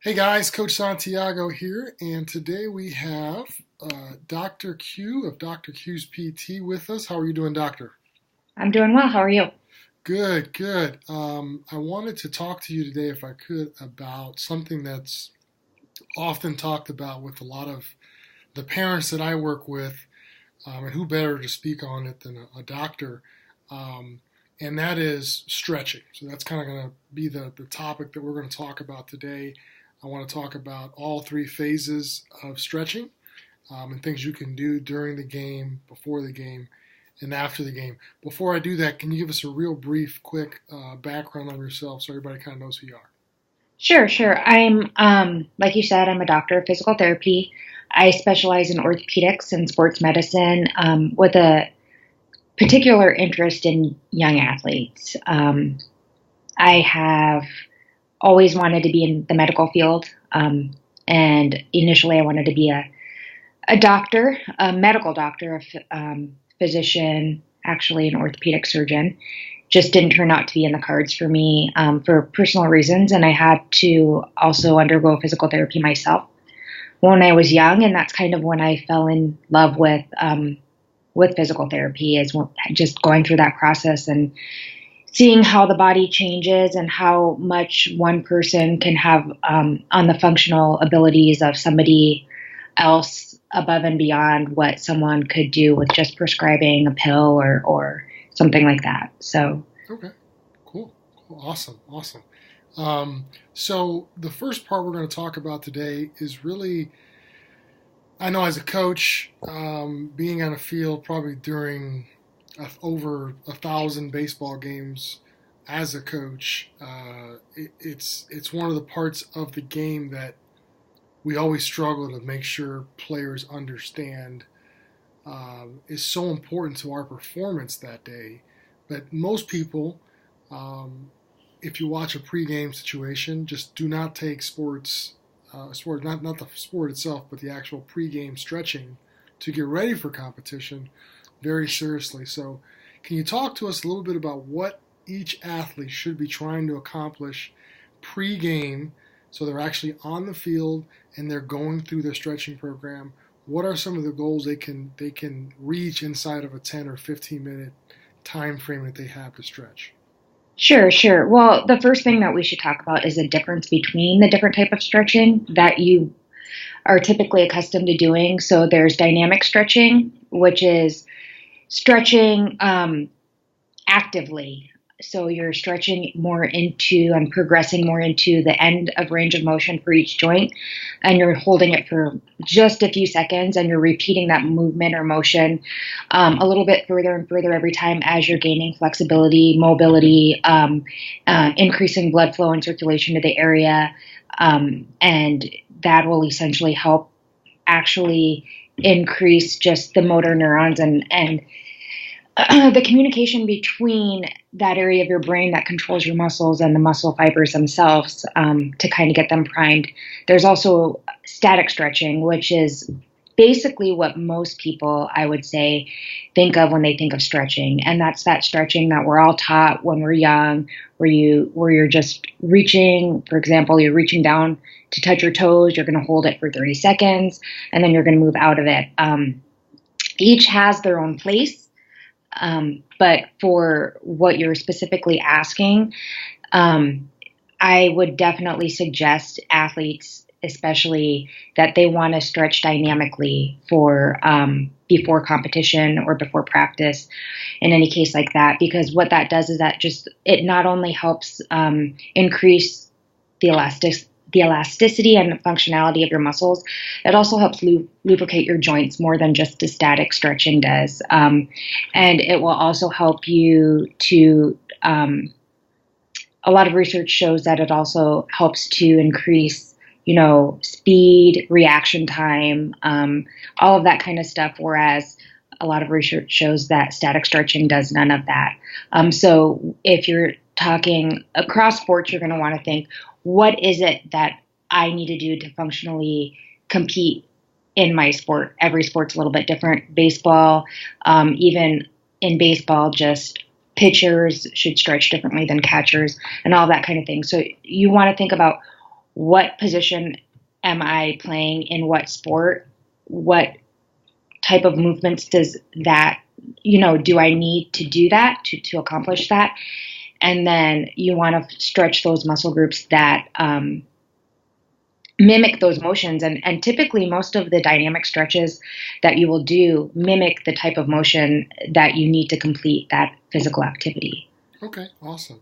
Hey guys, Coach Santiago here, and today we have Dr. Q of Dr. Q's PT with us. How are you doing, Doctor? I'm doing well. How are you? Good, good. I wanted to talk to you today, if I could, about something that's often talked about with a lot of the parents that I work with, and who better to speak on it than a doctor, um, and that is stretching. So that's kind of going to be the topic that we're going to talk about today. I want to talk about all three phases of stretching and things you can do during the game, before the game, and after the game. Before I do that, can you give us a real brief, quick background on yourself so everybody kind of knows who you are? Sure. Like you said, I'm a doctor of physical therapy. I specialize in orthopedics and sports medicine with a particular interest in young athletes. I have always wanted to be in the medical field, and initially I wanted to be a doctor, a medical doctor, physician, actually an orthopedic surgeon. Just didn't turn out to be in the cards for me for personal reasons, and I had to also undergo physical therapy myself when I was young, and that's kind of when I fell in love with physical therapy, is just going through that process and seeing how the body changes and how much one person can have on the functional abilities of somebody else above and beyond what someone could do with just prescribing a pill or something like that. So, Okay, cool, cool, awesome, awesome. So the first part we're going to talk about today is really, I know as a coach, being on a field probably during over 1,000 baseball games as a coach, it's one of the parts of the game that we always struggle to make sure players understand is so important to our performance that day. But most people, um, if you watch a pregame situation, just do not take not the sport itself, but the actual pregame stretching to get ready for competition very seriously. So, can you talk to us a little bit about what each athlete should be trying to accomplish pregame, so they're actually on the field and they're going through their stretching program? What are some of the goals they can reach inside of a 10 or 15 minute time frame that they have to stretch? sure. Well, the first thing that we should talk about is the difference between the different type of stretching that you are typically accustomed to doing. So there's dynamic stretching, which is stretching actively. So you're stretching more into and progressing more into the end of range of motion for each joint, and you're holding it for just a few seconds, and you're repeating that movement or motion a little bit further and further every time as you're gaining flexibility, mobility, increasing blood flow and circulation to the area, and that will essentially help actually increase just the motor neurons and the communication between that area of your brain that controls your muscles and the muscle fibers themselves, to kind of get them primed. There's also static stretching, which is basically what most people, I would say, think of when they think of stretching. And that's that stretching that we're all taught when we're young, where you're just reaching. For example, you're reaching down to touch your toes, you're going to hold it for 30 seconds, and then you're going to move out of it. Each has their own place, but for what you're specifically asking, I would definitely suggest athletes, especially, that they want to stretch dynamically for before competition or before practice, in any case like that, because what that does is that just it not only helps increase the elasticity and functionality of your muscles, it also helps lubricate your joints more than just the static stretching does. And it will also help you to, a lot of research shows that it also helps to increase, speed, reaction time, all of that kind of stuff. Whereas a lot of research shows that static stretching does none of that. So if you're talking across sports, you're going to want to think, what is it that I need to do to functionally compete in my sport? Every sport's a little bit different. Baseball, even in baseball, just pitchers should stretch differently than catchers and all that kind of thing. So you want to think about what position am I playing in what sport? What type of movements does that, do I need to do that to accomplish that? And then you want to stretch those muscle groups that mimic those motions. And typically, most of the dynamic stretches that you will do mimic the type of motion that you need to complete that physical activity. Okay, awesome.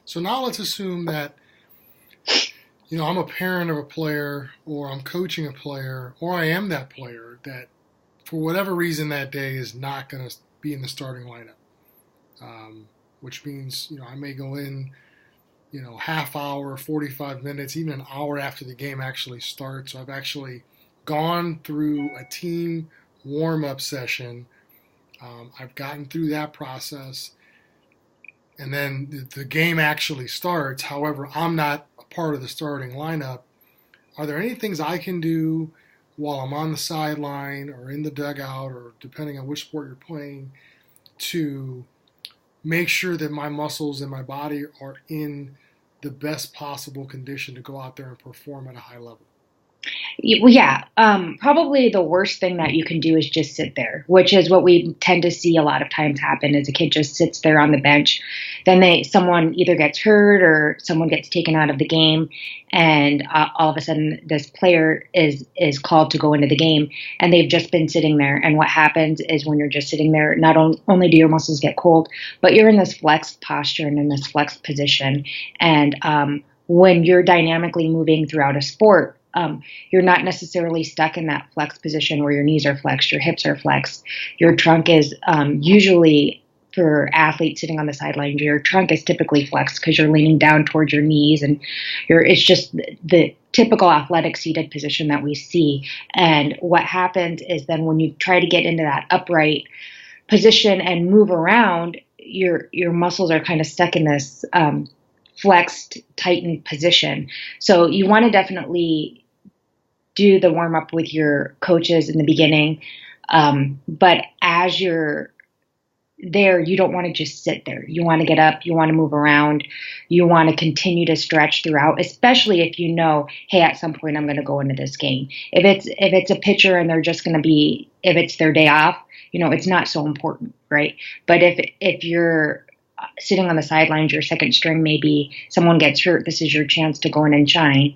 So now let's assume that, I'm a parent of a player, or I'm coaching a player, or I am that player that, for whatever reason, that day is not going to be in the starting lineup, which means, I may go in, half hour, 45 minutes, even an hour after the game actually starts. So I've actually gone through a team warm-up session. I've gotten through that process. And then the game actually starts. However, I'm not a part of the starting lineup. Are there any things I can do while I'm on the sideline or in the dugout, or depending on which sport you're playing, to make sure that my muscles and my body are in the best possible condition to go out there and perform at a high level? Well, yeah. Probably the worst thing that you can do is just sit there, which is what we tend to see a lot of times happen. Is a kid just sits there on the bench, then someone either gets hurt or someone gets taken out of the game, and all of a sudden this player is called to go into the game, and they've just been sitting there. And what happens is, when you're just sitting there, not only do your muscles get cold, but you're in this flexed posture and in this flexed position. And when you're dynamically moving throughout a sport, you're not necessarily stuck in that flex position where your knees are flexed, your hips are flexed. Your trunk is usually, for athletes sitting on the sidelines, your trunk is typically flexed because you're leaning down towards your knees, and it's just the typical athletic seated position that we see. And what happens is, then when you try to get into that upright position and move around, your muscles are kind of stuck in this flexed, tightened position. So you want to definitely do the warm up with your coaches in the beginning. But as you're there, you don't want to just sit there. You want to get up, you want to move around, you want to continue to stretch throughout, especially if you know, hey, at some point I'm going to go into this game. If it's a pitcher and they're just going to be, if it's their day off, it's not so important, right? But if you're sitting on the sidelines, your second string, maybe someone gets hurt, this is your chance to go in and shine.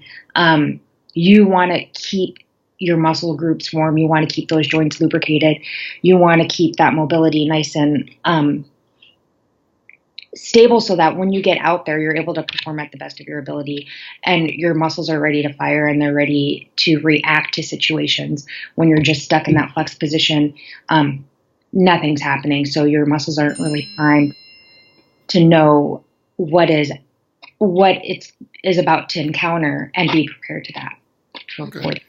You want to keep your muscle groups warm. You want to keep those joints lubricated. You want to keep that mobility nice and stable, so that when you get out there, you're able to perform at the best of your ability, and your muscles are ready to fire and they're ready to react to situations. When you're just stuck in that flex position, nothing's happening. So your muscles aren't really primed to know what it is about to encounter, and be prepared to that. Okay.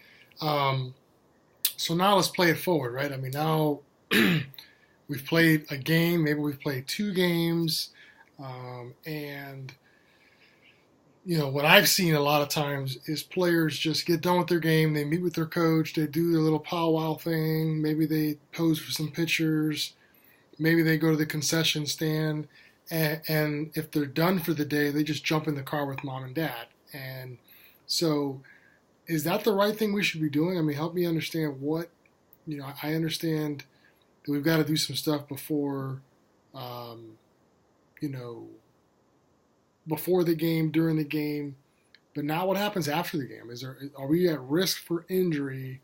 So now let's play it forward, right? I mean, now we've played a game, maybe we've played two games, and what I've seen a lot of times is players just get done with their game, they meet with their coach, they do their little powwow thing, maybe they pose for some pictures, maybe they go to the concession stand, and if they're done for the day, they just jump in the car with mom and dad. And so, is that the right thing we should be doing? I mean, help me understand what, I understand that we've got to do some stuff before, before the game, during the game, but now what happens after the game? Are we at risk for injury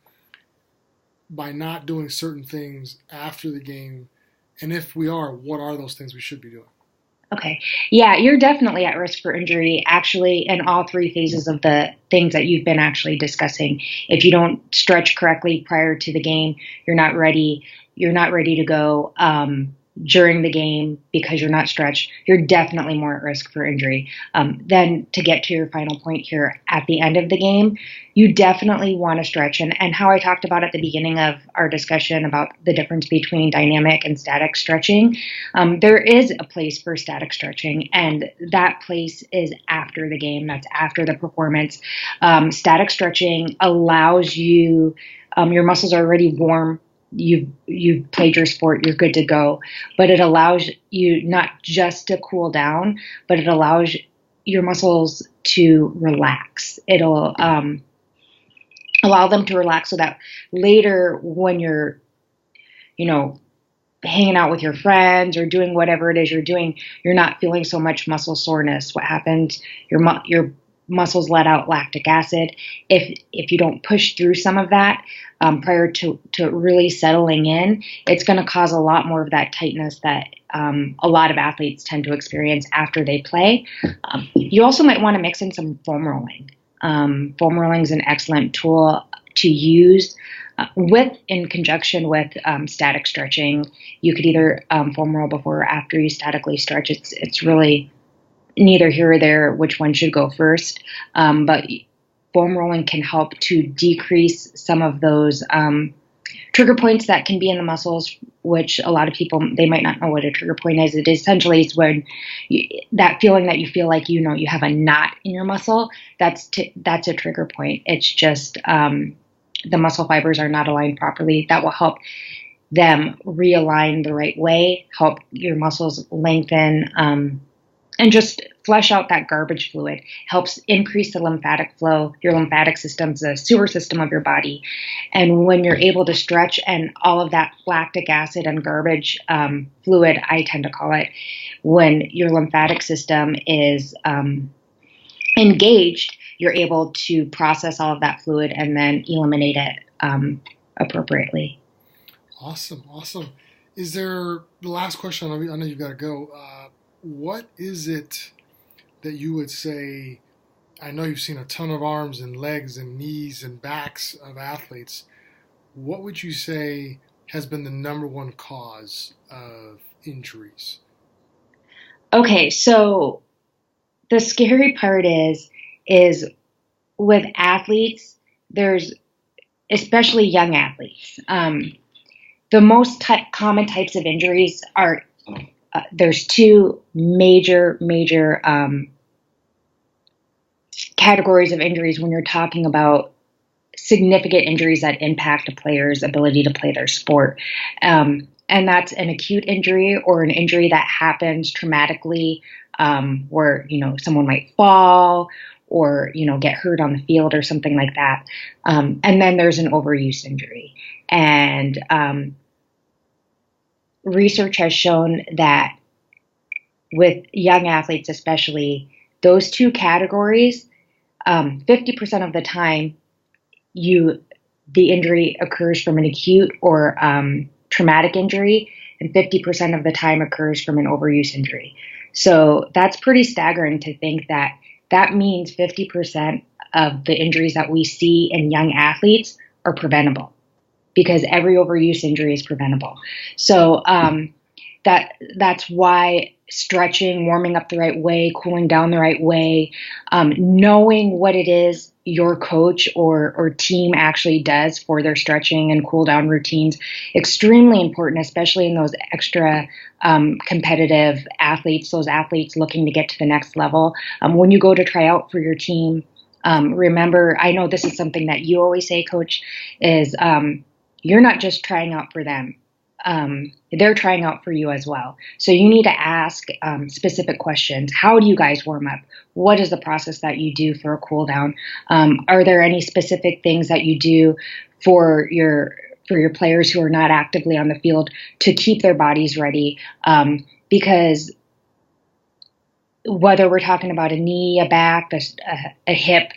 by not doing certain things after the game? And if we are, what are those things we should be doing? Okay. Yeah, you're definitely at risk for injury, actually, in all three phases of the things that you've been actually discussing. If you don't stretch correctly prior to the game, you're not ready to go. During the game, because you're not stretched, you're definitely more at risk for injury. Then, to get to your final point here, at the end of the game, you definitely want to stretch. And how I talked about at the beginning of our discussion about the difference between dynamic and static stretching, there is a place for static stretching, and that place is after the game. That's after the performance. Static stretching allows you, your muscles are already warm. You've played your sport, you're good to go. But it allows you not just to cool down, but it allows your muscles to relax. It'll allow them to relax so that later when you're, hanging out with your friends or doing whatever it is you're doing, you're not feeling so much muscle soreness. What happens? Your muscles let out lactic acid. If you don't push through some of that prior to really settling in, it's going to cause a lot more of that tightness that a lot of athletes tend to experience after they play. You also might want to mix in some foam rolling. Foam rolling is an excellent tool to use in conjunction with static stretching. You could either foam roll before or after you statically stretch. It's really neither here or there which one should go first. But foam rolling can help to decrease some of those trigger points that can be in the muscles, which a lot of people, they might not know what a trigger point is. It essentially is when that feeling that you feel like you have a knot in your muscle. That's a trigger point. It's just the muscle fibers are not aligned properly. That will help them realign the right way, help your muscles lengthen, and just flush out that garbage fluid. Helps increase the lymphatic flow. Your lymphatic system's the sewer system of your body. And when you're able to stretch and all of that lactic acid and garbage fluid, I tend to call it, when your lymphatic system is engaged, you're able to process all of that fluid and then eliminate it appropriately. Awesome. Is there, the last question, I know you've got to go, what is it that you would say, I know you've seen a ton of arms and legs and knees and backs of athletes, what would you say has been the number one cause of injuries? Okay, so the scary part is with athletes, there's especially young athletes. The most common types of injuries are there's two major categories of injuries when you're talking about significant injuries that impact a player's ability to play their sport. And that's an acute injury or an injury that happens traumatically, where, someone might fall or, get hurt on the field or something like that. And then there's an overuse injury. And research has shown that with young athletes especially, those two categories, 50% of the time, the injury occurs from an acute or traumatic injury, and 50% of the time occurs from an overuse injury. So that's pretty staggering to think that means 50% of the injuries that we see in young athletes are preventable, because every overuse injury is preventable. So that's why stretching, warming up the right way, cooling down the right way, knowing what it is your coach or team actually does for their stretching and cool down routines, extremely important, especially in those extra competitive athletes, those athletes looking to get to the next level. When you go to try out for your team, remember, I know this is something that you always say, Coach, is you're not just trying out for them. They're trying out for you as well. So you need to ask specific questions. How do you guys warm up? What is the process that you do for a cool down? Are there any specific things that you do for your players who are not actively on the field to keep their bodies ready? Because whether we're talking about a knee, a back, a hip,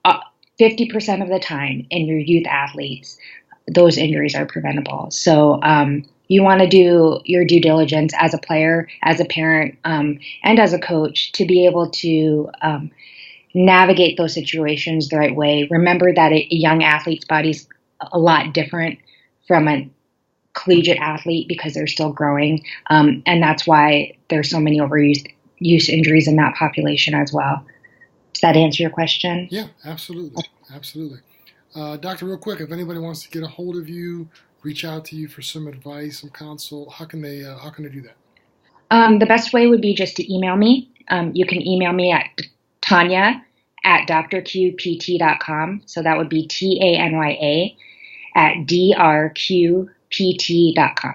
50% of the time in your youth athletes, those injuries are preventable. So you want to do your due diligence as a player, as a parent, and as a coach to be able to navigate those situations the right way. Remember that a young athlete's body's a lot different from a collegiate athlete because they're still growing. And that's why there's so many overuse injuries in that population as well. Does that answer your question? Yeah, absolutely. Doctor, real quick, if anybody wants to get a hold of you, reach out to you for some advice, some consult, how can they do that? The best way would be just to email me. You can email me at Tanya@drqpt.com. So that would be TANYA @drqpt.com.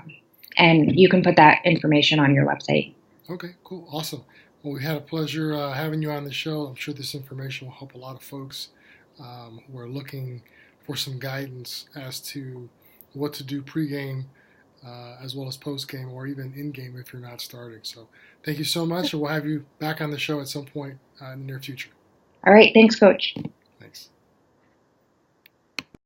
And you can put that information on your website. Okay, cool. Awesome. Well, we had a pleasure having you on the show. I'm sure this information will help a lot of folks who are looking for some guidance as to what to do pregame as well as postgame or even in-game if you're not starting. So thank you so much, and we'll have you back on the show at some point in the near future. All right. Thanks, Coach. Thanks.